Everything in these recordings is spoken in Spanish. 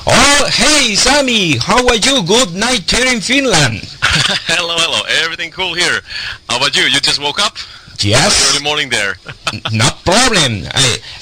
Oh, hey, Sami, how are you? Good night here in Finland. Hello. Everything cool here. How about you? You just woke up? Yes. Early morning there. No problem.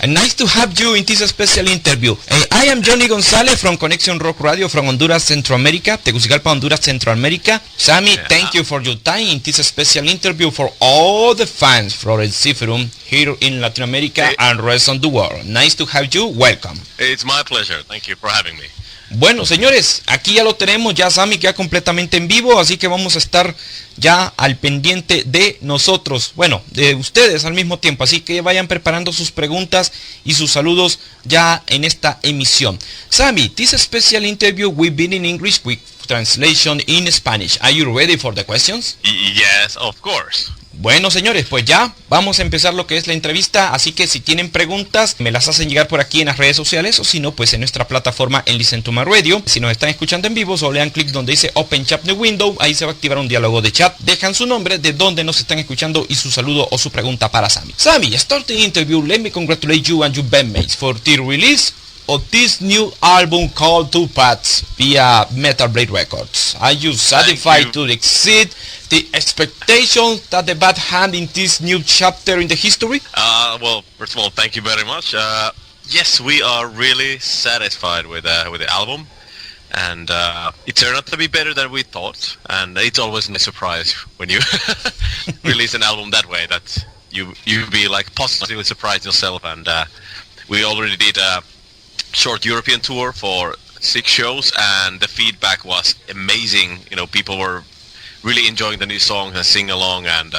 Nice to have you in this special interview. I am Johonny González from Conexión Rock Radio from Honduras, Centroamérica. Tegucigalpa, Honduras, Centroamérica. Sami, thank you for your time in this special interview for all the fans from Ensiferum here in Latinoamérica and rest of the world. Nice to have you. Welcome. It's my pleasure. Thank you for having me. Bueno, señores, aquí ya lo tenemos, ya Sami queda completamente en vivo, así que vamos a estar ya al pendiente de nosotros, bueno, de ustedes al mismo tiempo, así que vayan preparando sus preguntas y sus saludos ya en esta emisión. Sami, this special interview will be in English with translation in Spanish. Are you ready for the questions? Yes, of course. Bueno, señores, pues ya vamos a empezar lo que es la entrevista, así que si tienen preguntas me las hacen llegar por aquí en las redes sociales o si no, pues en nuestra plataforma en Listen to My Radio. Si nos están escuchando en vivo, solo le dan clic donde dice Open Chat New Window, ahí se va a activar un diálogo de chat. Dejan su nombre, de dónde nos están escuchando y su saludo o su pregunta para Sami. Sami, starting interview, let me congratulate you and your bandmates for the release of this new album called Two Paths via Metal Blade Records. Are you satisfied to exceed the expectations that the band had in this new chapter in the history? Well, first of all, thank you very much. Yes, we are really satisfied with the album, and it turned out to be better than we thought. And it's always a surprise when you release an album that way, that you be like positively surprised yourself. And we already did a short European tour for 6 shows, and the feedback was amazing. You know, people were really enjoying the new songs and sing along and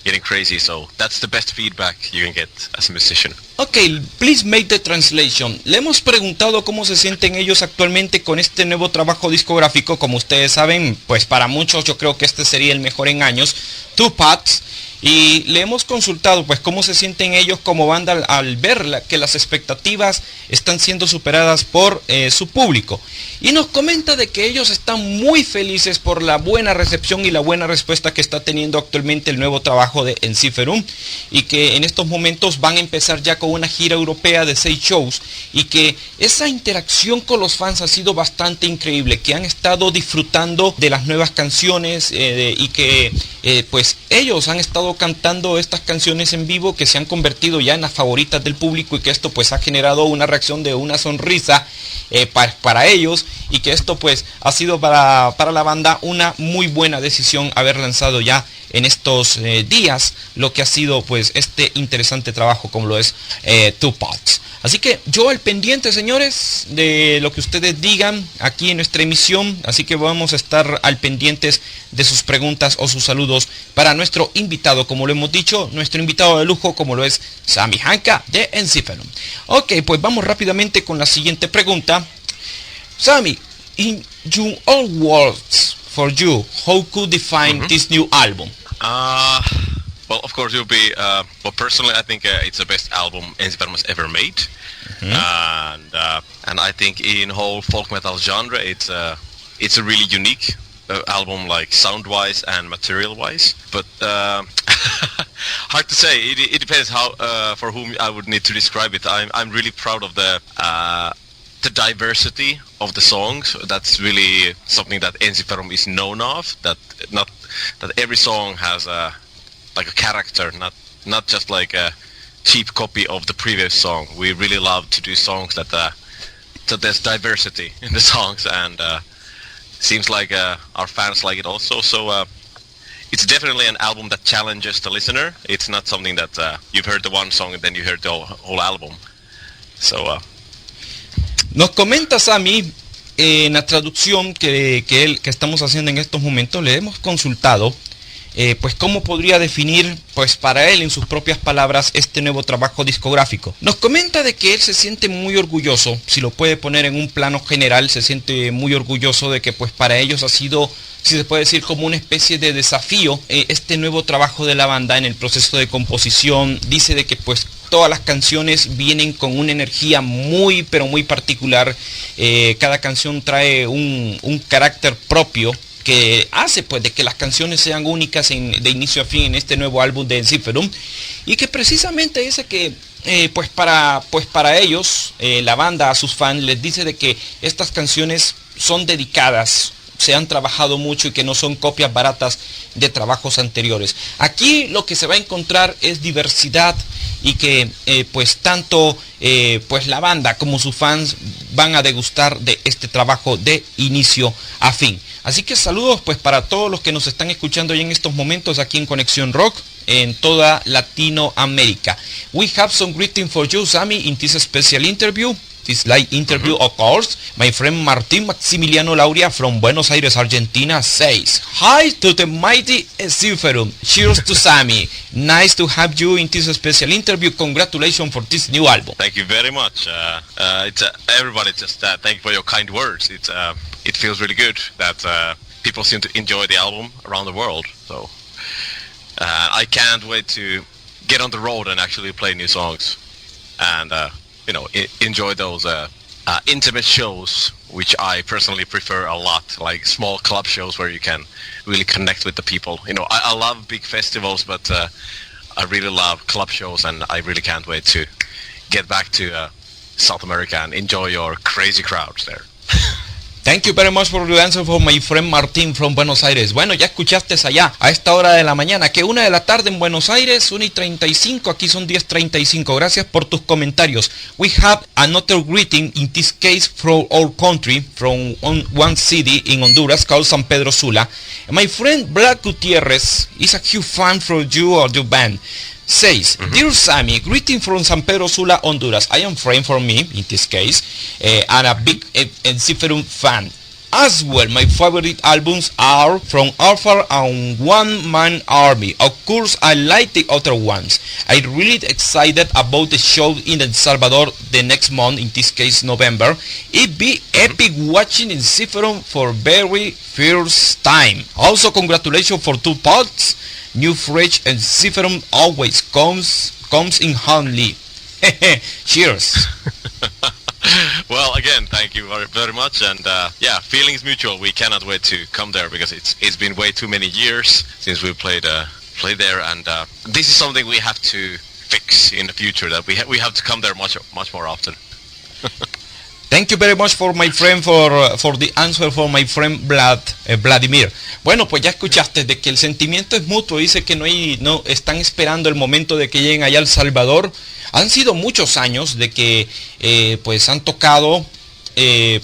getting crazy. So that's the best feedback you can get as a musician. Okay, please make the translation. Le hemos preguntado cómo se sienten ellos actualmente con este nuevo trabajo discográfico. Como ustedes saben, pues para muchos yo creo que este sería el mejor en años, Two Paths. Y le hemos consultado pues cómo se sienten ellos como banda al ver que las expectativas están siendo superadas por su público. Y nos comenta de que ellos están muy felices por la buena recepción y la buena respuesta que está teniendo actualmente el nuevo trabajo de Ensiferum. Y que en estos momentos van a empezar ya con una gira europea de 6 shows. Y que esa interacción con los fans ha sido bastante increíble. Que han estado disfrutando de las nuevas canciones y que pues ellos han estado cantando estas canciones en vivo que se han convertido ya en las favoritas del público y que esto pues ha generado una reacción de una sonrisa para ellos y que esto pues ha sido para la banda una muy buena decisión haber lanzado ya en estos días lo que ha sido pues este interesante trabajo como lo es Two Paths. Así que yo al pendiente, señores, de lo que ustedes digan aquí en nuestra emisión, así que vamos a estar al pendientes de sus preguntas o sus saludos para nuestro invitado, como lo hemos dicho, nuestro invitado de lujo como lo es Sami Hinkka de Ensiferum. Ok, pues vamos rápidamente con la siguiente pregunta. Sami, in your own words for you, how could define this new album? Well, of course, you'll be. Well, personally, I think it's the best album Ensiferum has ever made, and I think in whole folk metal genre, it's a really unique album, like sound-wise and material-wise. But hard to say. It depends how for whom I would need to describe it. I'm really proud of the diversity of the songs. That's really something that Ensiferum is known of. That every song has a character, not just like a cheap copy of the previous song. We really love to do songs that there's diversity in the songs, and seems like our fans like it also. So it's definitely an album that challenges the listener. It's not something that you've heard the one song and then you heard the whole album. So nos comenta Sami en la traducción que estamos haciendo en estos momentos. Le hemos consultado pues cómo podría definir pues para él en sus propias palabras este nuevo trabajo discográfico. Nos comenta de que él se siente muy orgulloso, si lo puede poner en un plano general, se siente muy orgulloso de que pues para ellos ha sido, si se puede decir, como una especie de desafío este nuevo trabajo de la banda en el proceso de composición. Dice de que pues todas las canciones vienen con una energía muy pero muy particular. Cada canción trae un carácter propio que hace pues de que las canciones sean únicas de inicio a fin en este nuevo álbum de Ensiferum, y que precisamente dice que pues para ellos, la banda a sus fans les dice de que estas canciones son dedicadas, se han trabajado mucho y que no son copias baratas de trabajos anteriores. Aquí lo que se va a encontrar es diversidad y que pues tanto pues la banda como sus fans van a degustar de este trabajo de inicio a fin. Así que saludos pues para todos los que nos están escuchando ya en estos momentos aquí en Conexión Rock en toda Latinoamérica. We have some greeting for you, Sami, in this special interview. This live interview, of course. My friend Martín Maximiliano Lauria from Buenos Aires, Argentina says, "Hi to the mighty Ensiferum. Cheers to Sami. Nice to have you in this special interview. Congratulations for this new album." Thank you very much. It's everybody just thank you for your kind words. It feels really good that people seem to enjoy the album around the world. So I can't wait to get on the road and actually play new songs and enjoy those intimate shows, which I personally prefer a lot, like small club shows where you can really connect with the people. I love big festivals, but I really love club shows, and I really can't wait to get back to South America and enjoy your crazy crowds there. Thank you very much for the answer for my friend Martín from Buenos Aires. Bueno, ya escuchaste allá a esta hora de la mañana, que 1 de la tarde en Buenos Aires, 1:35, aquí son 10:35. Gracias por tus comentarios. We have another greeting, in this case from our country, from one city in Honduras called San Pedro Sula. My friend Black Gutierrez is a huge fan for you or your band. Says, "Dear Sami, greeting from San Pedro Sula, Honduras. I am friend for me, in this case, and a big Ensiferum fan. As well, my favorite albums are from Alpha and One Man Army. Of course, I like the other ones. I'm really excited about the show in El Salvador the next month, in this case November. It be epic watching Ensiferum for very first time. Also, congratulations for 2 parts. New fresh Ensiferum always comes in handy. Cheers." Well, again, thank you very, very much, and feelings mutual. We cannot wait to come there because it's been way too many years since we played there, and this is something we have to fix in the future. That we have to come there much more often. Thank you very much for my friend for the answer for my friend Vladimir. Bueno, pues ya escuchaste de que el sentimiento es mutuo. Dice que no están esperando el momento de que lleguen allá a El Salvador. Han sido muchos años de que pues han tocado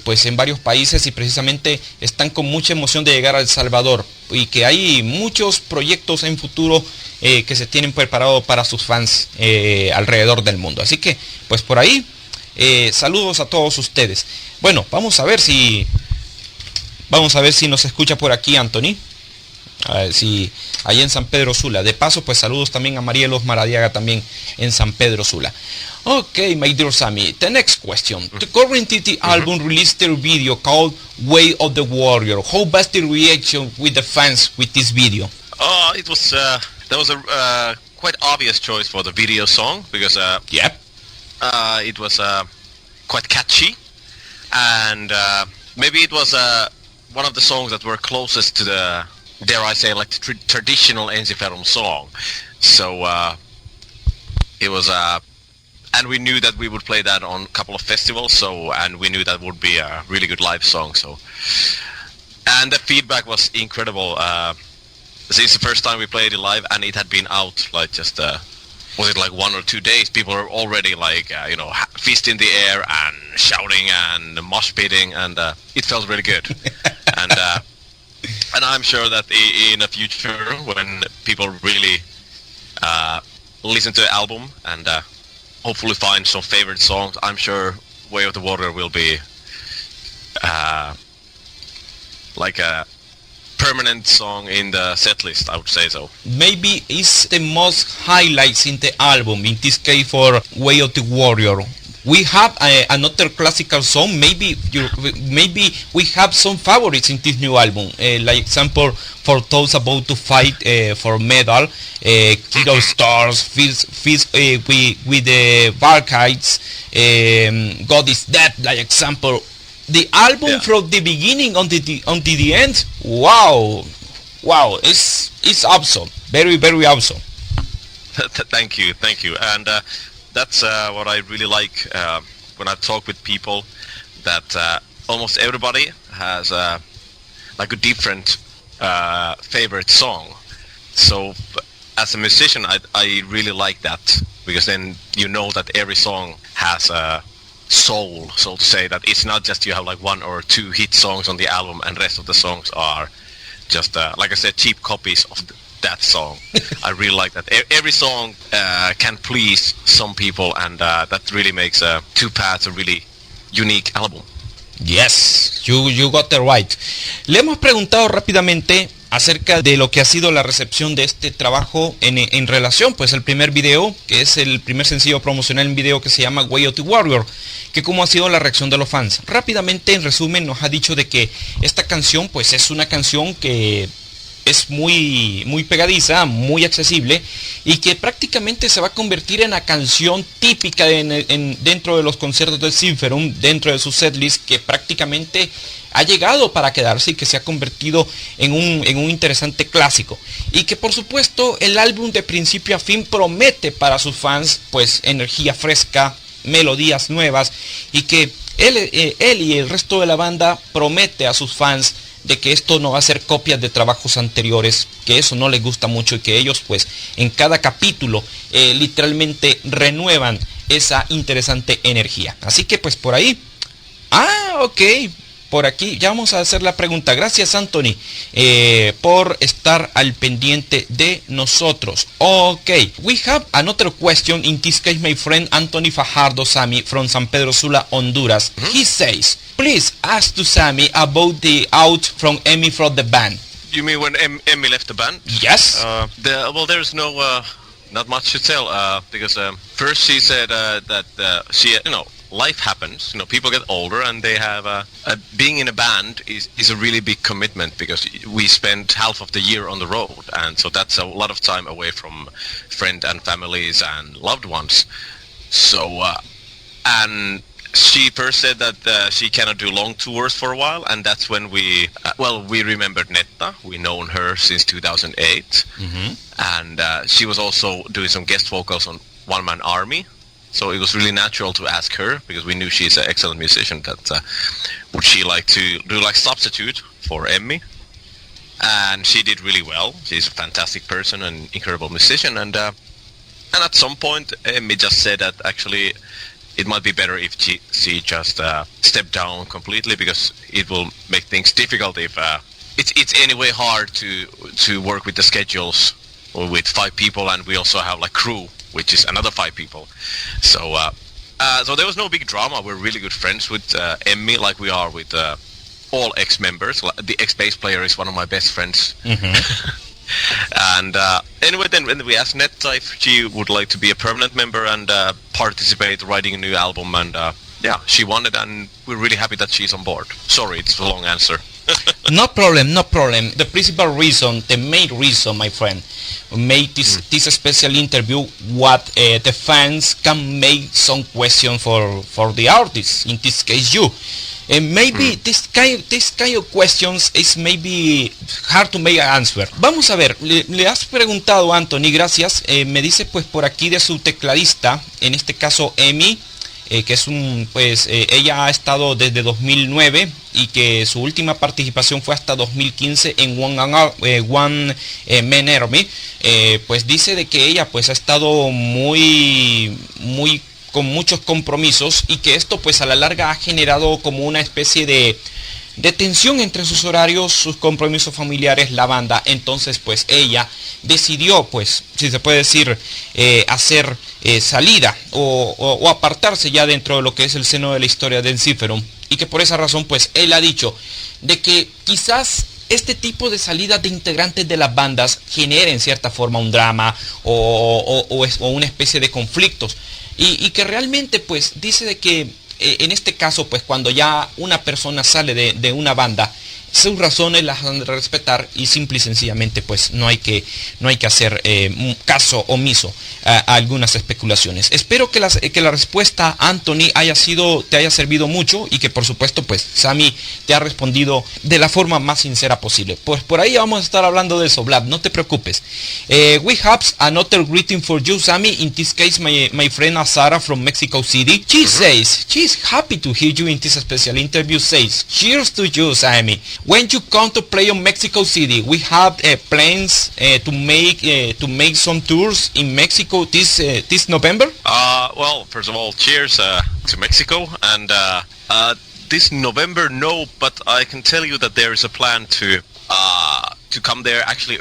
pues en varios países y precisamente están con mucha emoción de llegar a El Salvador y que hay muchos proyectos en futuro que se tienen preparados para sus fans alrededor del mundo. Así que pues por ahí saludos a todos ustedes. Bueno, vamos a ver si nos escucha por aquí Anthony. A ver si ahí en San Pedro Sula. De paso, pues saludos también a Marielos Maradiaga también en San Pedro Sula. Okay, my dear Sami, the next question. The current TT album released their video called Way of the Warrior. How was the reaction with the fans with this video? It was that was a quite obvious choice for the video song because it was quite catchy, and maybe it was one of the songs that were closest to the, dare I say, like traditional Ensiferum song. So it was, and we knew that we would play that on a couple of festivals. So, and we knew that would be a really good live song. So, and the feedback was incredible. This is the first time we played it live, and it had been out like just was it like 1 or 2 days? People were already like fist in the air and shouting and mosh pitting, and it felt really good. And I'm sure that in the future, when people really listen to the album and hopefully find some favorite songs, I'm sure Way of the Water will be like a permanent song in the set list, I would say so. Maybe it's the most highlights in the album, in this case for Way of the Warrior. We have another classical song. Maybe we have some favorites in this new album. Like example, for those about to fight for medal, Kiddo Stars, Fist with the Valkyries, God is Dead. Like example, the album from the beginning until the end. Wow, it's awesome. Very awesome. Thank you. And that's what I really like when I talk with people, that almost everybody has like a different favorite song. So as a musician, I really like that, because then you know that every song has a soul, so to say, that it's not just you have like one or two hit songs on the album and rest of the songs are just like I said, cheap copies of that song. I really like that. Every song can please some people, and that really makes Two Paths a really unique album. Yes, you got it right. Le hemos preguntado rápidamente acerca de lo que ha sido la recepción de este trabajo en relación, pues, el primer video, que es el primer sencillo promocional en video, que se llama Way of the Warrior, que cómo ha sido la reacción de los fans. Rápidamente, en resumen, nos ha dicho de que esta canción, pues, es una canción que es muy pegadiza, muy accesible, y que prácticamente se va a convertir en la canción típica dentro de los conciertos de Ensiferum, dentro de su setlist, que prácticamente ha llegado para quedarse y que se ha convertido en un interesante clásico. Y que por supuesto el álbum de principio a fin promete para sus fans, pues, energía fresca, melodías nuevas, y que él y el resto de la banda promete a sus fans de que esto no va a ser copias de trabajos anteriores, que eso no les gusta mucho, y que ellos, pues, en cada capítulo literalmente renuevan esa interesante energía. Así que, pues, por ahí. Ok. Por aquí ya vamos a hacer la pregunta. Gracias, Anthony, por estar al pendiente de nosotros. Ok, we have another question. In this case, my friend Anthony Fajardo Sami from San Pedro Sula, Honduras. He says, please ask to Sami about the out from Emmy from the band. You mean when Emmy left the band? Yes. Well, there's no not much to tell, because first she said that she, life happens, people get older, and they have being in a band is a really big commitment, because we spend half of the year on the road, and so that's a lot of time away from friends and families and loved ones. So and she first said that she cannot do long tours for a while, and that's when we remembered Netta. We known her since 2008, and she was also doing some guest vocals on One Man Army. So it was really natural to ask her, because we knew she's an excellent musician, that would she like to do like substitute for Emmy. And she did really well. She's a fantastic person and incredible musician. And at some point, Emmy just said that actually it might be better if she just stepped down completely, because it will make things difficult if it's anyway hard to work with the schedules with 5 people, and we also have like crew, which is another 5 people. So so there was no big drama. We're really good friends with Emmy, like we are with all ex-members. The ex-bass player is one of my best friends. And anyway, then when we asked Netta if she would like to be a permanent member and participate writing a new album, and she wanted, and we're really happy that she's on board. Sorry, it's a long answer. No problem. The principal reason, the main reason, my friend, made this special interview, what the fans can make some question for the artist, in this case you. Maybe this kind of questions is maybe hard to make an answer. Vamos a ver, le has preguntado, Anthony, gracias. Me dice pues por aquí de su tecladista, en este caso Emmy, que es ella ha estado desde 2009 y que su última participación fue hasta 2015 en One Man Army. Pues dice de que ella pues ha estado muy con muchos compromisos, y que esto pues a la larga ha generado como una especie de tensión entre sus horarios, sus compromisos familiares, la banda. Entonces pues ella decidió, pues si se puede decir, hacer salida o apartarse ya dentro de lo que es el seno de la historia de Ensiferum, y que por esa razón pues él ha dicho de que quizás este tipo de salidas de integrantes de las bandas genere en cierta forma un drama o una especie de conflictos, y que realmente pues dice de que en este caso pues cuando ya una persona sale de una banda, sus razones las han de respetar y simple y sencillamente pues no hay que hacer caso omiso a algunas especulaciones. Espero que la respuesta, Anthony, te haya servido mucho y que por supuesto pues Sami te ha respondido de la forma más sincera posible. Pues por ahí vamos a estar hablando de eso, Vlad, no te preocupes. We have another greeting for you, Sami. In this case, my friend Sarah from Mexico City. She says she's happy to hear you in this special interview. Says cheers to you, Sami. When you come to play on Mexico City, we have plans to make some tours in Mexico this November. Well, first of all, cheers to Mexico, and this November, no, but I can tell you that there is a plan to come there actually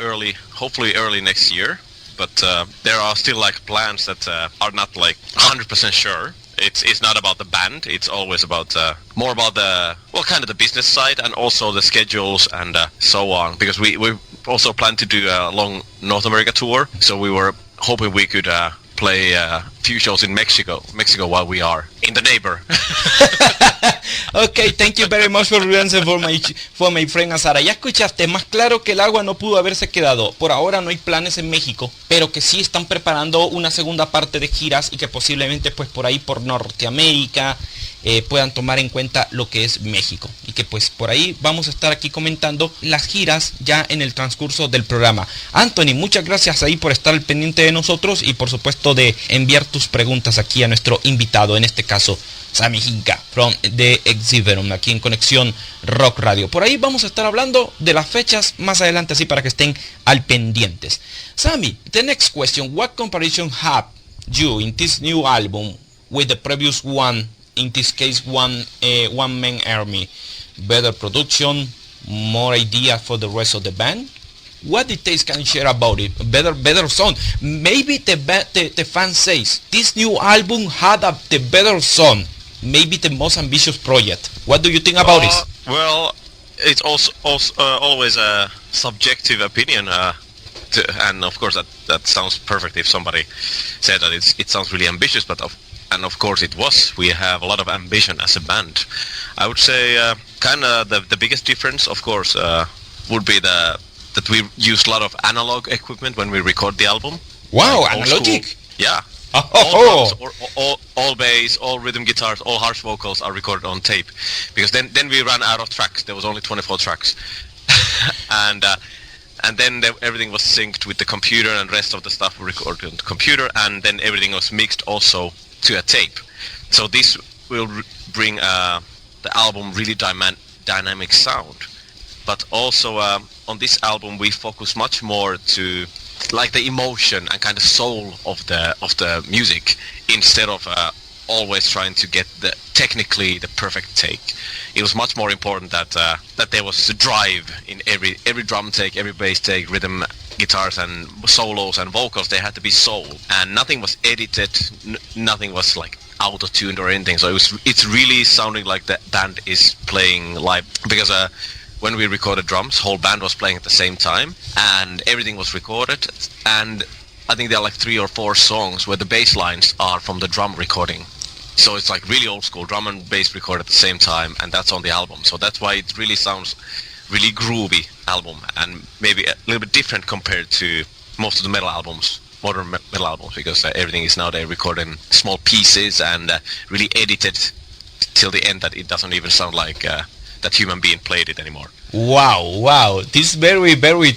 hopefully early next year. But there are still like plans that are not like 100% sure. It's not about the band. It's always about more about the business side and also the schedules and so on. Because we also plan to do a long North America tour, so we were hoping we could play a few shows in Mexico while we are in the neighbor. Okay, thank you very much for the answer for my friend Azara. Ya escuchaste, más claro que el agua no pudo haberse quedado. Por ahora no hay planes en México, pero que sí están preparando una segunda parte de giras y que posiblemente pues por ahí por Norteamérica puedan tomar en cuenta lo que es México. Y que pues por ahí vamos a estar aquí comentando las giras ya en el transcurso del programa. Anthony, muchas gracias ahí por estar al pendiente de nosotros y por supuesto de enviar tus preguntas aquí a nuestro invitado, en este caso Sami Hinkka de Ensiferum, aquí en Conexión Rock Radio. Por ahí vamos a estar hablando de las fechas más adelante, así para que estén al pendientes. Sami, the next question: what comparison have you in this new album with the previous one? In this case, one man army, better production, more ideas for the rest of the band. What details can you share about it? Better sound. Maybe the fan says this new album had the better sound. Maybe the most ambitious project. What do you think about it? Well, it's also always a subjective opinion, and of course that sounds perfect if somebody said that it sounds really ambitious, and of course it was. We have a lot of ambition as a band. I would say kind of the biggest difference, of course, would be that we use a lot of analog equipment when we record the album. Wow, like analogic. Yeah. All drums, all bass, all rhythm guitars, all harsh vocals are recorded on tape, because then we ran out of tracks. There was only 24 tracks, and then everything was synced with the computer, and rest of the stuff we recorded on the computer, and then everything was mixed also to a tape. So this will bring the album really dynamic sound, but also on this album we focus much more to like the emotion and kind of soul of the music, instead of always trying to get technically the perfect take. It was much more important that there was a drive in every drum take, every bass take, rhythm guitars and solos and vocals. They had to be soul, and nothing was edited, nothing was like auto-tuned or anything. So it's really sounding like the band is playing live, because when we recorded drums, whole band was playing at the same time, and everything was recorded. And I think there are like 3 or 4 songs where the bass lines are from the drum recording. So it's like really old school, drum and bass recorded at the same time, and that's on the album. So that's why it really sounds really groovy album, and maybe a little bit different compared to most of the metal albums, modern metal albums, because everything is nowadays recorded in small pieces and really edited till the end, that it doesn't even sound like that human being played it anymore. Wow, this is very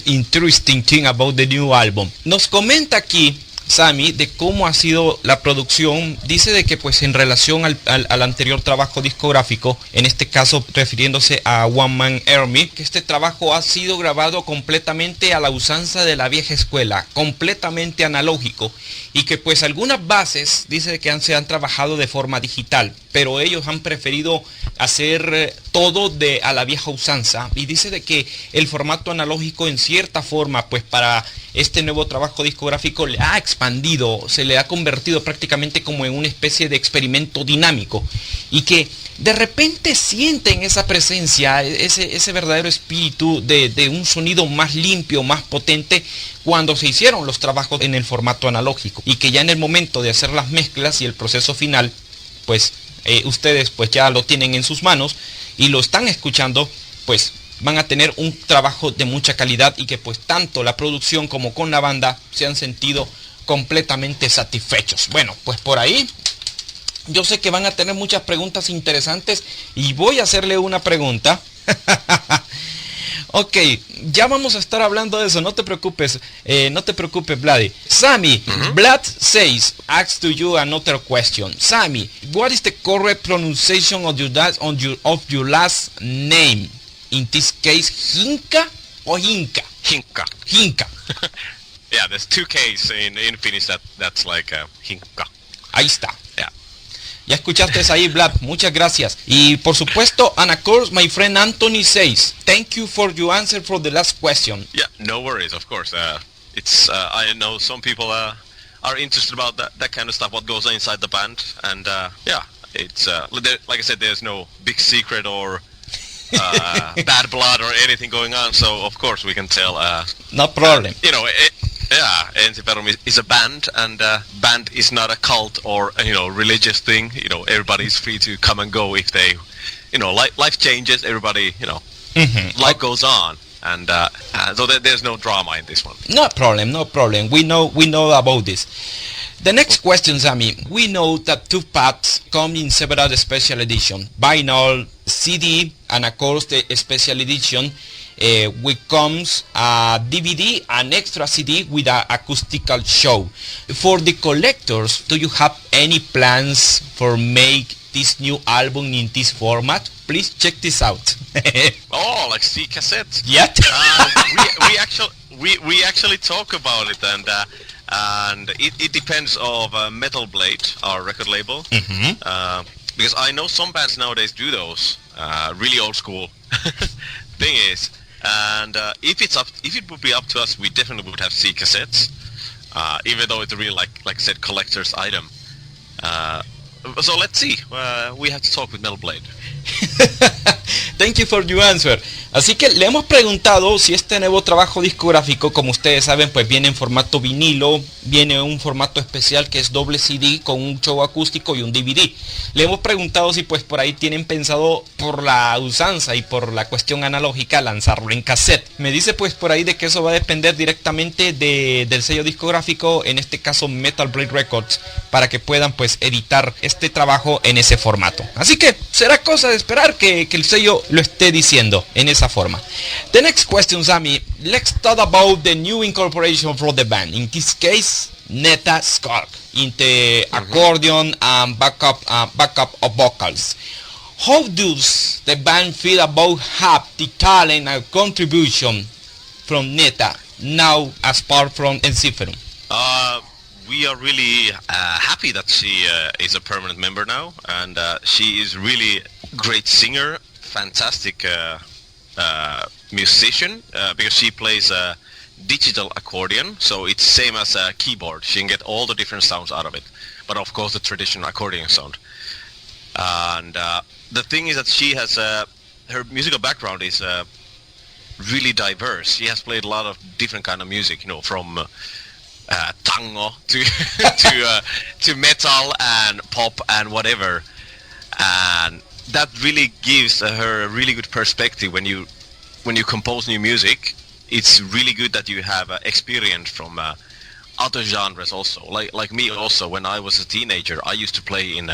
interesting thing about the new album. Nos comenta aquí Sami de cómo ha sido la producción. Dice de que pues en relación al anterior trabajo discográfico, en este caso refiriéndose a One Man Army, que este trabajo ha sido grabado completamente a la usanza de la vieja escuela, completamente analógico, y que pues algunas bases dice que se han trabajado de forma digital, pero ellos han preferido hacer todo a la vieja usanza, y dice de que el formato analógico en cierta forma pues para este nuevo trabajo discográfico le ha expandido, se le ha convertido prácticamente como en una especie de experimento dinámico, y que de repente sienten esa presencia, ese verdadero espíritu de un sonido más limpio, más potente, cuando se hicieron los trabajos en el formato analógico, y que ya en el momento de hacer las mezclas y el proceso final, pues ustedes pues ya lo tienen en sus manos y lo están escuchando, pues van a tener un trabajo de mucha calidad y que pues tanto la producción como con la banda se han sentido completamente satisfechos. Bueno, pues por ahí yo sé que van a tener muchas preguntas interesantes y voy a hacerle una pregunta. Ok, ya vamos a estar hablando de eso, no te preocupes, Vladi. Sami, Vlad says, asks to you another question. Sami, what is the correct pronunciation of your last name? In this case, Hinkka or Hinkka? Hinkka. Hinkka. Yeah, there's two K's in Finnish that's like Hinkka. Ahí está. Yeah. Ya escuchaste ahí, Vlad, muchas gracias. Y por supuesto, and of course, my friend Anthony says, thank you for your answer for the last question. Yeah, no worries, of course. It's I know some people are interested about that kind of stuff, what goes on inside the band, and yeah, it's like I said, there's no big secret or bad blood or anything going on, so of course we can tell. No problem. Yeah, Ensiferum is a band, and band is not a cult or religious thing. Everybody's free to come and go if they, life changes. Everybody, life goes on, and so there's no drama in this one. No problem. We know about this. The next question, Sami. We know that Two Paths come in several special editions, vinyl, CD, and of course the special edition. Which comes a DVD, an extra CD with an acoustical show. For the collectors, do you have any plans for make this new album in this format? Please check this out. Oh, like C cassette. Yeah. We actually talk about it, and it depends of Metal Blade, our record label, because I know some bands nowadays do those really old school. Thing is. And if it would be up to us, we definitely would have C cassettes, even though it's a really like I said, collector's item. So let's see. We have to talk with Metal Blade. Thank you for your answer. Así que le hemos preguntado si este nuevo trabajo discográfico, como ustedes saben, pues viene en formato vinilo, viene en un formato especial que es doble CD con un show acústico y un DVD. Le hemos preguntado si pues por ahí tienen pensado, por la usanza y por la cuestión analógica, lanzarlo en cassette. Me dice pues por ahí de que eso va a depender directamente del sello discográfico, en este caso Metal Blade Records, para que puedan pues editar este trabajo en ese formato. Así que será cosa de esperar que el sello lo esté diciendo en esa forma. The next question, Sami, let's talk about the new incorporation for the band. In this case, Netta Skog in the accordion and backup of vocals. How does the band feel about have the talent and contribution from Netta now as part from Ensiferum? We are really happy that she is a permanent member now, and she is really great singer, fantastic musician, because she plays a digital accordion, so it's same as a keyboard. She can get all the different sounds out of it, but of course the traditional accordion sound. And the thing is that she has her musical background is really diverse. She has played a lot of different kind of music, from tango to metal and pop and whatever, and that really gives her a really good perspective when you compose new music. It's really good that you have experience from other genres also. Like me also, when I was a teenager, I used to play in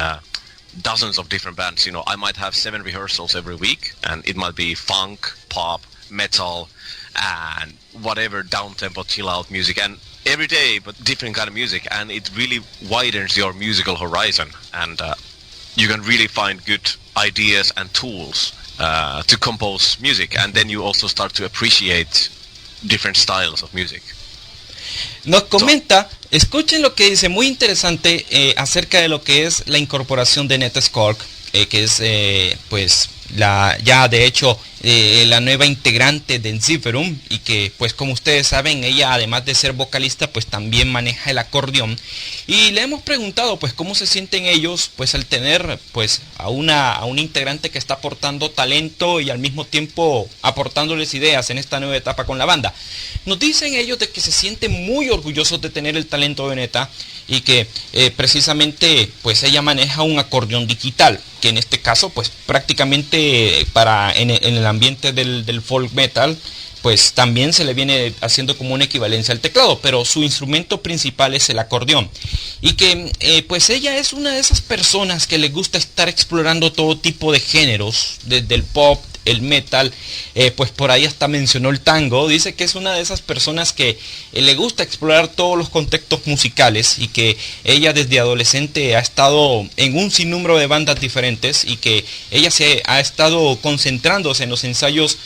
dozens of different bands. I might have 7 rehearsals every week, and it might be funk, pop, metal, and whatever down-tempo, chill-out music, and every day, but different kind of music, and it really widens your musical horizon, and you can really find good ideas and tools to compose music, and then you also start to appreciate different styles of music. Nos comenta, escuchen lo que dice, muy interesante acerca de lo que es la incorporación de Netta Skog, que es pues ya de hecho la nueva integrante de Ensiferum, y que pues como ustedes saben, ella además de ser vocalista pues también maneja el acordeón, y le hemos preguntado pues cómo se sienten ellos pues al tener pues a una integrante que está aportando talento y al mismo tiempo aportándoles ideas en esta nueva etapa con la banda. Nos dicen ellos de que se sienten muy orgullosos de tener el talento de Netta, y que precisamente pues ella maneja un acordeón digital, que en este caso pues prácticamente que en el ambiente del folk metal, pues también se le viene haciendo como una equivalencia al teclado, pero su instrumento principal es el acordeón. Y que pues ella es una de esas personas que le gusta estar explorando todo tipo de géneros, desde el pop, el metal, pues por ahí hasta mencionó el tango. Dice que es una de esas personas que le gusta explorar todos los contextos musicales, y que ella desde adolescente ha estado en un sinnúmero de bandas diferentes, y que ella se ha estado concentrándose en los ensayos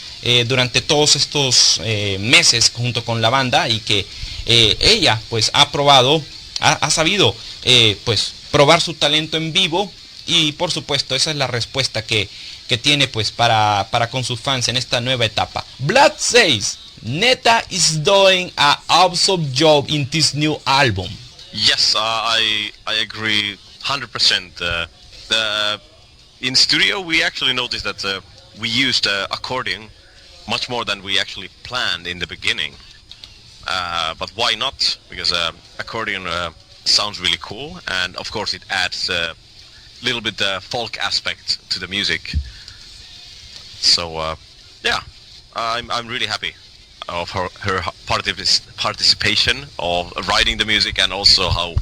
durante todos estos meses junto con la banda, y que ella pues ha sabido pues probar su talento en vivo. Y por supuesto esa es la respuesta que tiene pues para con sus fans en esta nueva etapa. Vlad says Netta is doing an awesome job in this new album. Yes, I agree 100%. In studio we actually noticed that we used accordion much more than we actually planned in the beginning. But why not? Because accordion sounds really cool, and of course it adds little bit folk aspect to the music. So yeah, I'm really happy of her participation of writing the music, and also how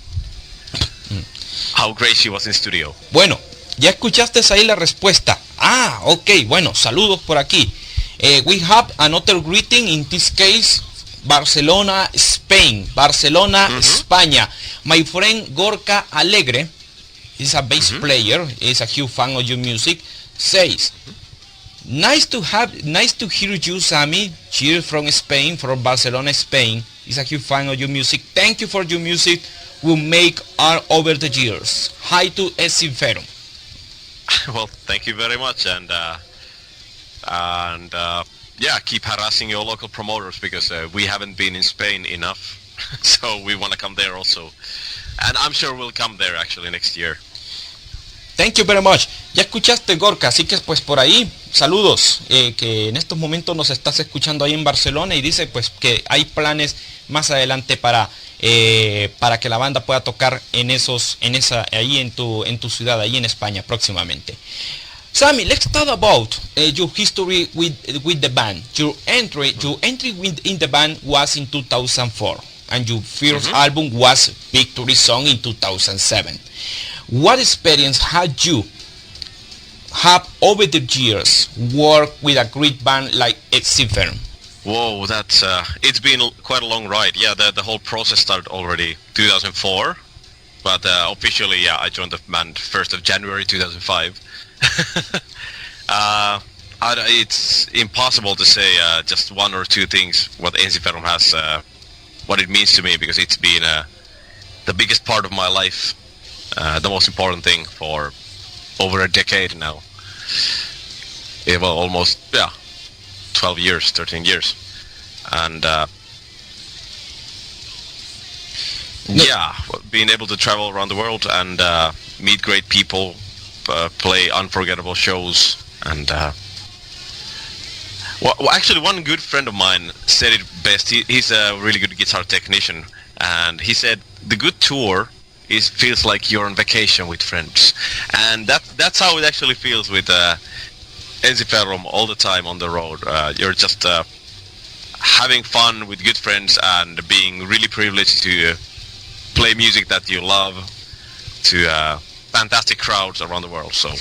great she was in studio. Bueno, ya escuchaste ahí la respuesta. Ok, bueno, saludos por aquí. We have another greeting, in this case Barcelona, Spain. Barcelona, España. My friend Gorka Alegre, he's a bass player, he's a huge fan of your music, says, nice to hear you, Sami. Cheers from Spain, from Barcelona, Spain. He's a huge fan of your music. Thank you for your music we make all over the years. Hi to Ensiferum. Well, thank you very much, and yeah, keep harassing your local promoters, because we haven't been in Spain enough, so we want to come there also. And I'm sure we'll come there actually next year. Thank you very much. Ya escuchaste, Gorka, así que pues por ahí, saludos, que en estos momentos nos estás escuchando ahí en Barcelona, y dice pues que hay planes más adelante para que la banda pueda tocar ahí en tu ciudad, ahí en España próximamente. Sami, let's talk about your history with the band. Your entry in the band was in 2004, and your first album was Victory Song in 2007. What experience had you have over the years worked with a great band like Ensiferum? Whoa, that's it's been quite a long ride. Yeah, the whole process started already 2004, but officially, yeah, I joined the band 1st of January 2005. It's impossible to say just one or two things what Ensiferum has, what it means to me, because it's been the biggest part of my life, the most important thing for over a decade now. Yeah, well, almost 12 years, 13 years, and being able to travel around the world and meet great people. Play unforgettable shows, and well, actually one good friend of mine said it best. He's a really good guitar technician, and he said the good tour feels like you're on vacation with friends, and that's how it actually feels with Ensiferum all the time on the road. You're just having fun with good friends and being really privileged to play music that you love to fantastic crowds around the world. So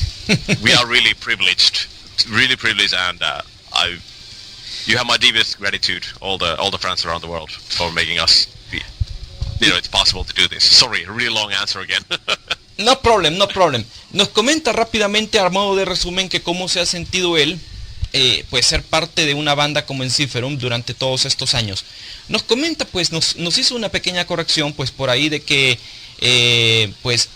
we are really privileged, and you have my deepest gratitude, all the friends around the world, for making us, it's possible to do this. Sorry, really long answer again. No problem. Nos comenta rápidamente a modo de resumen que cómo se ha sentido él, pues ser parte de una banda como Ensiferum durante todos estos años. Nos comenta, pues nos hizo una pequeña corrección, pues por ahí de que pues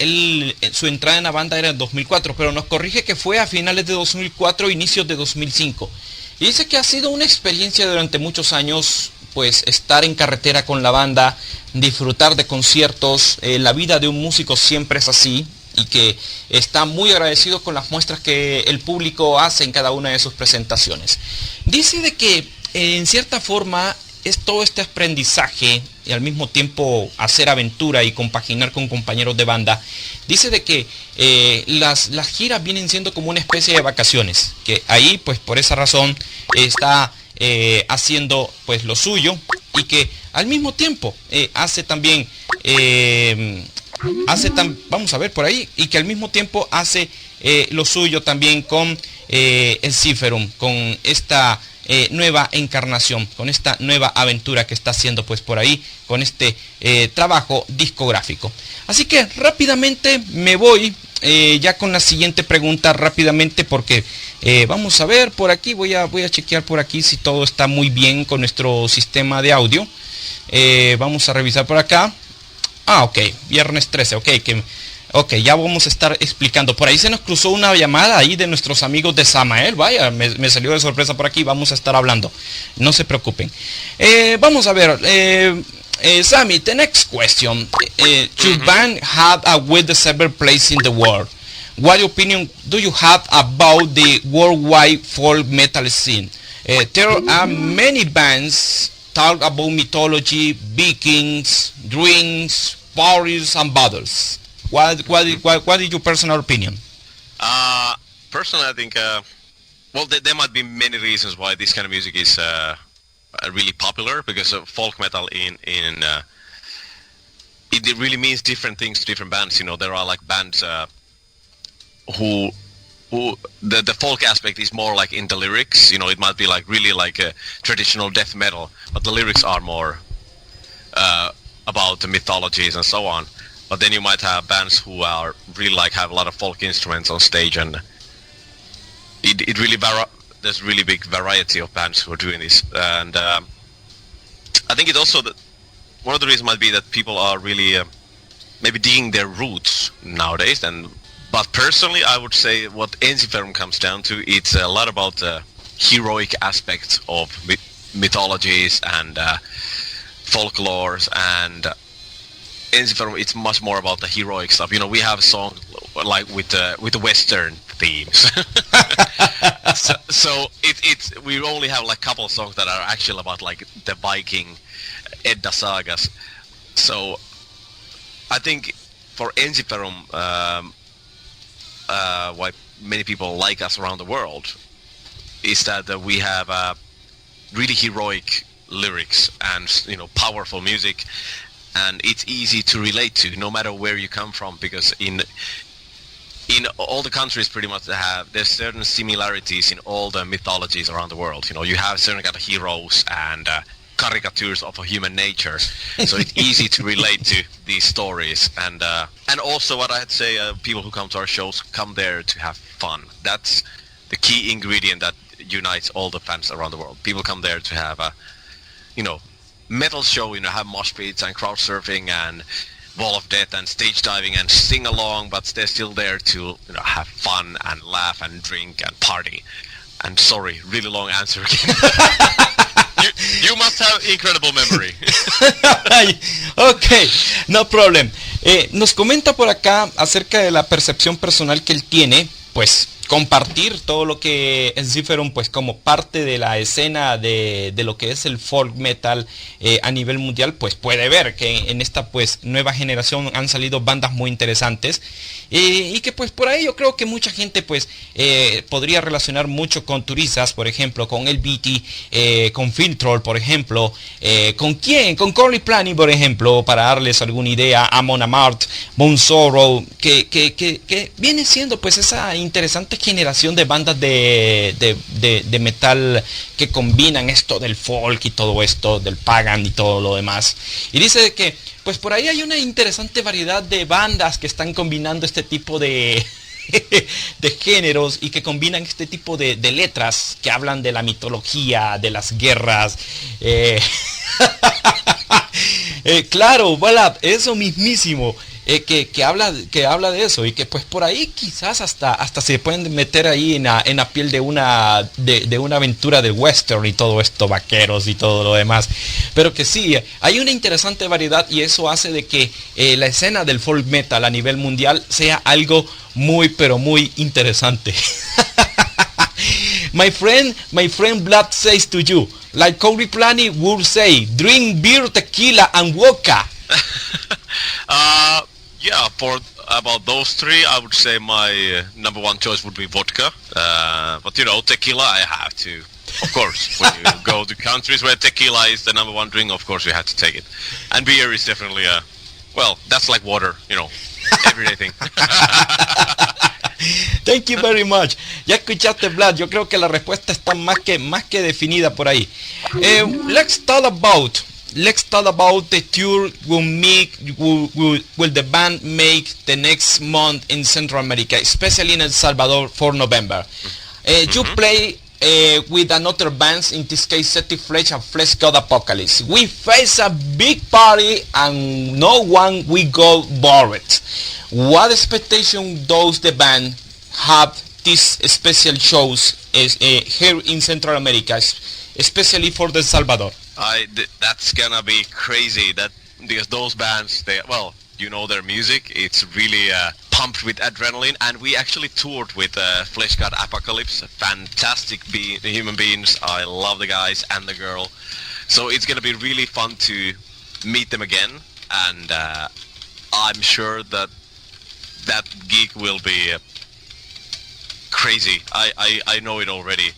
su entrada en la banda era en 2004, pero nos corrige que fue a finales de 2004, inicios de 2005. Y dice que ha sido una experiencia durante muchos años, pues estar en carretera con la banda, disfrutar de conciertos. La vida de un músico siempre es así, y que está muy agradecido con las muestras que el público hace en cada una de sus presentaciones. Dice de que en cierta forma es todo este aprendizaje y al mismo tiempo hacer aventura y compaginar con compañeros de banda. Dice de que las giras vienen siendo como una especie de vacaciones, que ahí pues por esa razón está haciendo pues lo suyo, y que al mismo tiempo hace también vamos a ver por ahí, y que al mismo tiempo hace lo suyo también con Ensiferum, con esta nueva encarnación, con esta nueva aventura que está haciendo pues por ahí, con este trabajo discográfico. Así que rápidamente me voy ya con la siguiente pregunta, rápidamente, porque vamos a ver por aquí, voy a chequear por aquí si todo está muy bien con nuestro sistema de audio. Vamos a revisar por acá. Ok, viernes 13, ok, ya vamos a estar explicando. Por ahí se nos cruzó una llamada ahí de nuestros amigos de Samael. Vaya, me salió de sorpresa por aquí. Vamos a estar hablando. No se preocupen. Vamos a ver. Sami, the next question. Your band had a well-deserved place in the world. What opinion do you have about the worldwide folk metal scene? There are many bands talk about mythology, Vikings, dreams, parties, and battles. What is your personal opinion? Personally, I think well, there might be many reasons why this kind of music is really popular, because folk metal it really means different things to different bands. You know, there are like bands who the folk aspect is more like in the lyrics. You know, it might be like really like a traditional death metal, but the lyrics are more about the mythologies and so on. But then you might have bands who are really like have a lot of folk instruments on stage, and it really there's really big variety of bands who are doing this. And I think it also one of the reasons might be that people are really maybe digging their roots nowadays. But personally, I would say what Ensiferum comes down to, it's a lot about the heroic aspects of mythologies and folklores, and Ensiferum, it's much more about the heroic stuff. You know, we have a song like with the Western themes. so it's we only have like a couple of songs that are actually about like the Viking Edda sagas. So I think for Ensiferum, why many people like us around the world is that we have really heroic lyrics and, you know, powerful music, and it's easy to relate to no matter where you come from, because in all the countries pretty much there's certain similarities in all the mythologies around the world. You know, you have certain kind of heroes and caricatures of a human nature, so it's easy to relate to these stories. And also what I'd say, people who come to our shows come there to have fun. That's the key ingredient that unites all the fans around the world. People come there to have a, you know, metal show, you know, have mosh pits and crowd surfing and wall of death and stage diving and sing along, but they're still there to, you know, have fun and laugh and drink and party. And sorry, really long answer again. you must have incredible memory. Ok, no problem. Nos comenta por acá acerca de la percepción personal que él tiene, pues compartir todo lo que Ensiferum, pues como parte de la escena de lo que es el folk metal a nivel mundial, pues puede ver que en esta pues nueva generación han salido bandas muy interesantes, y que pues por ahí yo creo que mucha gente pues podría relacionar mucho con Turisas, por ejemplo, con el BT, con Filtrol, por ejemplo, con Corley Planning, por ejemplo, para darles alguna idea, Amon Amart, Monsorrow, que viene siendo pues esa interesante generación de bandas de metal que combinan esto del folk y todo esto del pagan y todo lo demás. Y dice que pues por ahí hay una interesante variedad de bandas que están combinando este tipo de géneros, y que combinan este tipo de letras que hablan de la mitología, de las guerras. Claro, voilà, eso mismísimo. Que habla de eso, y que pues por ahí quizás hasta se pueden meter ahí en la piel de una aventura del western y todo esto, vaqueros y todo lo demás. Pero que sí, hay una interesante variedad, y eso hace de que la escena del folk metal a nivel mundial sea algo muy pero muy interesante. My friend Vlad says to you, like Corey Plani would say, drink beer, tequila, and vodka. Yeah, for about those three, I would say my number one choice would be vodka. But you know, tequila, I have to. Of course, when you go to countries where tequila is the number one drink, of course you have to take it. And beer is definitely that's like water, you know, everyday thing. Thank you very much. Ya escuchaste, Vlad. Yo creo que la respuesta está más que definida por ahí. Let's talk about the tour will the band make the next month in Central America, especially in El Salvador for November. You play with another bands, in this case Seti Flesh and Flesh God Apocalypse. We face a big party and no one will go bored. What expectation does the band have these special shows here in Central America, especially for the Salvador? That's gonna be crazy. Because those bands, you know their music. It's really pumped with adrenaline, and we actually toured with Flesh God Apocalypse. Fantastic human beings. I love the guys and the girl. So it's gonna be really fun to meet them again, and I'm sure that gig will be crazy. I know it already,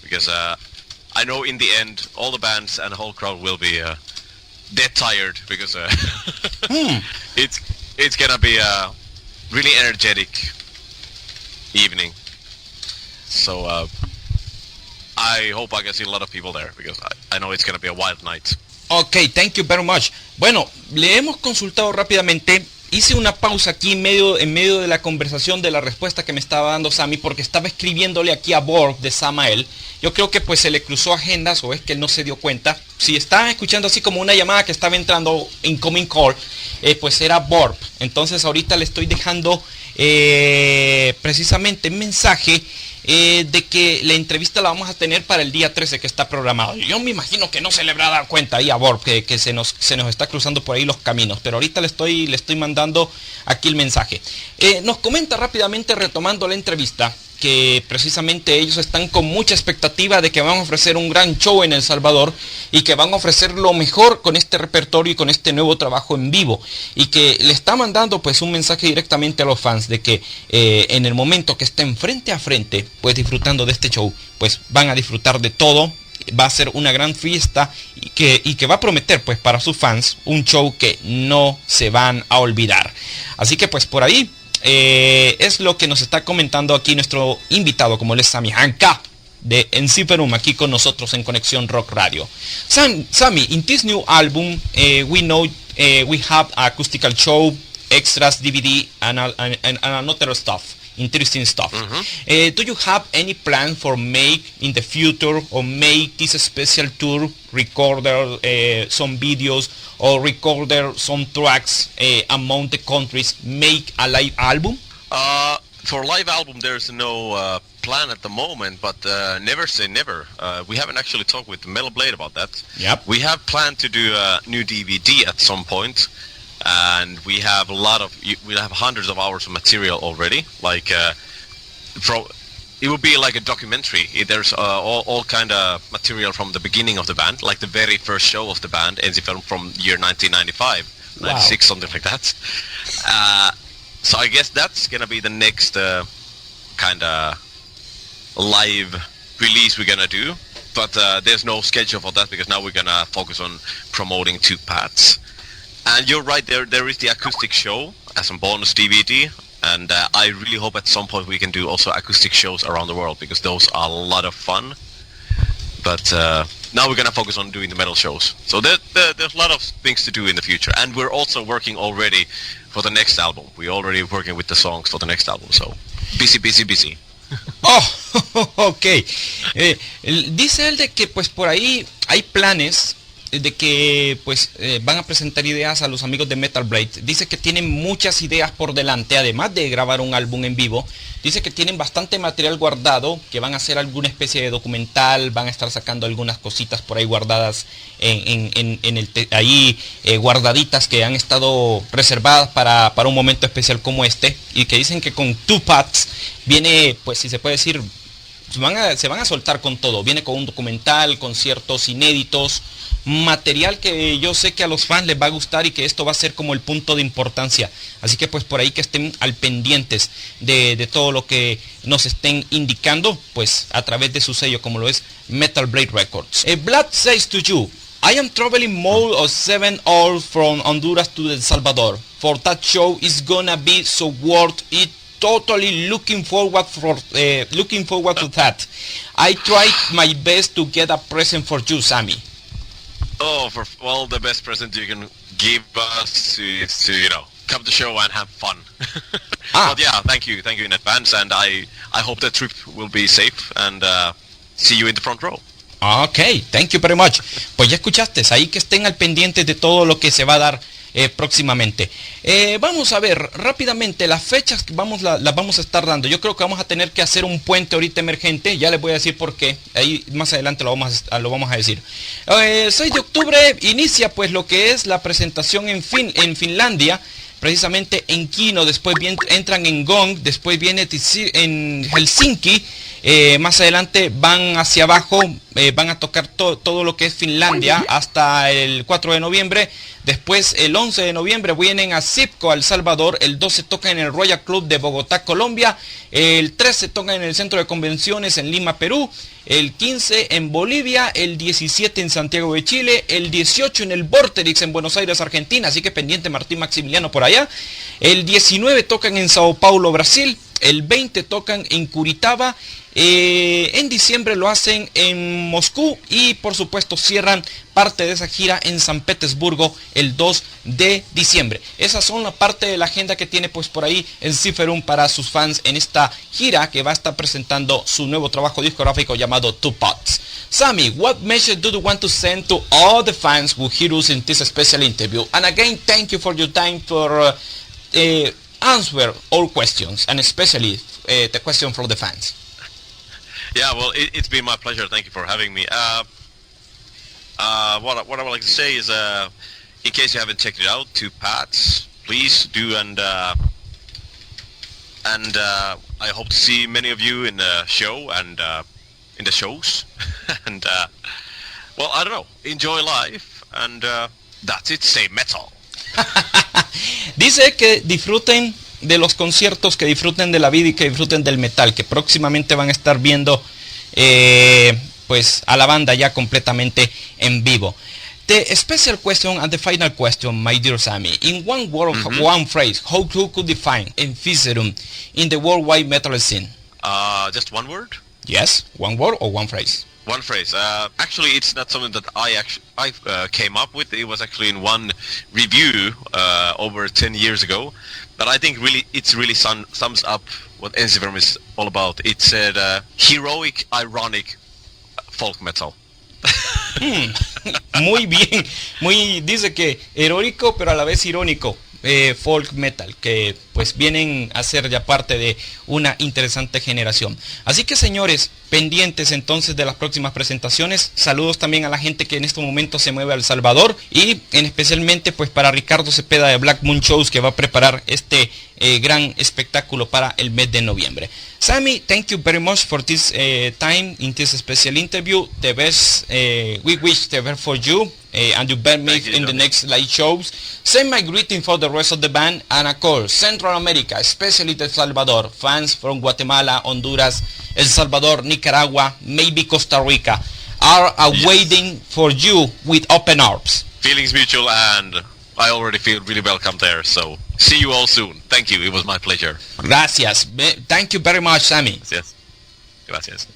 because I know in the end all the bands and the whole crowd will be dead tired, because it's gonna be a really energetic evening. So I hope I can see a lot of people there, because I know it's gonna be a wild night. Okay, thank you very much. Bueno, le hemos consultado rápidamente. Hice una pausa aquí en medio de la conversación de la respuesta que me estaba dando Sami, porque estaba escribiéndole aquí a Borg de Samael. Yo creo que pues se le cruzó agendas, o es que él no se dio cuenta. Si estaban escuchando así como una llamada que estaba entrando, incoming call, pues era Borg. Entonces ahorita le estoy dejando precisamente un mensaje de que la entrevista la vamos a tener para el día 13 que está programado. Yo me imagino que no se le habrá dado cuenta ahí a Borg que se nos está cruzando por ahí los caminos, pero ahorita le estoy mandando aquí el mensaje. Nos comenta rápidamente, retomando la entrevista, que precisamente ellos están con mucha expectativa de que van a ofrecer un gran show en El Salvador y que van a ofrecer lo mejor con este repertorio y con este nuevo trabajo en vivo, y que le está mandando pues un mensaje directamente a los fans de que en el momento que estén frente a frente pues disfrutando de este show, pues van a disfrutar de todo. Va a ser una gran fiesta y que va a prometer pues para sus fans un show que no se van a olvidar. Así que pues por ahí es lo que nos está comentando aquí nuestro invitado, como él es Sami Hinkka de Ensiferum, aquí con nosotros en Conexión Rock Radio. Sami, in this new album, we know we have acoustical show, extras, DVD, and another stuff, interesting stuff. Do you have any plan for make in the future, or make this special tour, record some videos, or record some tracks among the countries, make a live album? For live album, there's no plan at the moment, but never say never. We haven't actually talked with Metal Blade about that. Yep. We have planned to do a new DVD at some point, and we have hundreds of hours of material already. Like it would be like a documentary. There's all kind of material from the beginning of the band, like the very first show of the band, Ensiferum, from year 1995, wow. 96, something like that. So I guess that's gonna be the next kind of live release we're gonna do. But there's no schedule for that, because now we're gonna focus on promoting two paths. And you're right, there is the acoustic show as a bonus DVD, and I really hope at some point we can do also acoustic shows around the world, because those are a lot of fun. But now we're gonna focus on doing the metal shows. So there's a lot of things to do in the future, and we're also working already for the next album. We're already working with the songs for the next album, so busy. Oh, ok. Dice él de que pues por ahí hay planes de que pues van a presentar ideas a los amigos de Metal Blade. Dice que tienen muchas ideas por delante, además de grabar un álbum en vivo. Dice que tienen bastante material guardado, que van a hacer alguna especie de documental, van a estar sacando algunas cositas por ahí guardadas guardaditas, que han estado reservadas para un momento especial como este, y que dicen que con Two Paths viene, pues si se puede decir, se van a soltar con todo. Viene con un documental, conciertos inéditos, material que yo sé que a los fans les va a gustar y que esto va a ser como el punto de importancia. Así que pues por ahí que estén al pendientes de todo lo que nos estén indicando, pues a través de su sello como lo es Metal Blade Records. Vlad says to you, I am traveling more of 7 hours from Honduras to El Salvador. For that show is gonna be so worth it. Totally looking forward to that. I tried my best to get a present for you, Sami. Oh, well, the best present you can give us is to, come to the show and have fun. But yeah, thank you in advance, and I hope the trip will be safe, and see you in the front row. Ok, thank you very much. Pues ya escuchaste, ahí que estén al pendiente de todo lo que se va a dar próximamente. Vamos a ver rápidamente las fechas que las vamos a estar dando. Yo creo que vamos a tener que hacer un puente ahorita emergente. Ya les voy a decir por qué. Ahí más adelante lo vamos a decir. 6 de octubre inicia pues lo que es la presentación en Finlandia. Precisamente en Kino, después entran en Gong, después viene en Helsinki, más adelante van hacia abajo, van a tocar todo lo que es Finlandia hasta el 4 de noviembre, después el 11 de noviembre vienen a Zipco, El Salvador, el 12 tocan en el Royal Club de Bogotá, Colombia, el 13 tocan en el Centro de Convenciones en Lima, Perú, el 15 en Bolivia, el 17 en Santiago de Chile, el 18 en el Vorterix en Buenos Aires, Argentina, así que pendiente Martín Maximiliano por allá, el 19 tocan en Sao Paulo, Brasil, el 20 tocan en Curitaba, en diciembre lo hacen en Moscú y por supuesto cierran parte de esa gira en San Petersburgo el 2 de diciembre. Esas son la parte de la agenda que tiene pues por ahí Ensiferum para sus fans en esta gira que va a estar presentando su nuevo trabajo discográfico llamado Two Pots. Sami, what message do you want to send to all the fans who hear us in this special interview? And again, thank you for your time for answer all questions, and especially the question from the fans. Yeah, well, it's been my pleasure. Thank you for having me. What I would like to say is, in case you haven't checked it out, Two Paths, please do, and I hope to see many of you in the show and in the shows. And well, I don't know, enjoy life, and that's it. Say metal. Dice que disfruten de los conciertos, que disfruten de la vida y que disfruten del metal, que próximamente van a estar viendo pues a la banda ya completamente en vivo. The special question and the final question, my dear Sami, in one word, one phrase, how you could define Ensiferum in the worldwide metal scene? Just one word? Yes, one word or one phrase? One phrase. Actually, it's not something that I came up with. It was actually in one review over 10 years ago. But I think it really sums up what Ensiferum is all about. It said heroic, ironic folk metal. Muy bien. Dice que heroico pero a la vez irónico. Folk metal, que pues vienen a ser ya parte de una interesante generación. Así que señores, pendientes entonces de las próximas presentaciones. Saludos también a la gente que en este momento se mueve a El Salvador y en especialmente pues para Ricardo Cepeda de Black Moon Shows, que va a preparar este gran espectáculo para el mes de noviembre. Sami, thank you very much for this time in this special interview. The best, we wish the best for you and you band me in the next live shows. Send my greeting for the rest of the band and of course Central America, especially El Salvador, fans from Guatemala, Honduras, El Salvador, Nicaragua, maybe Costa Rica are awaiting for you with open arms. Feelings mutual, and I already feel really welcome there, so see you all soon. Thank you, it was my pleasure. Gracias. Thank you very much, Sami. Gracias.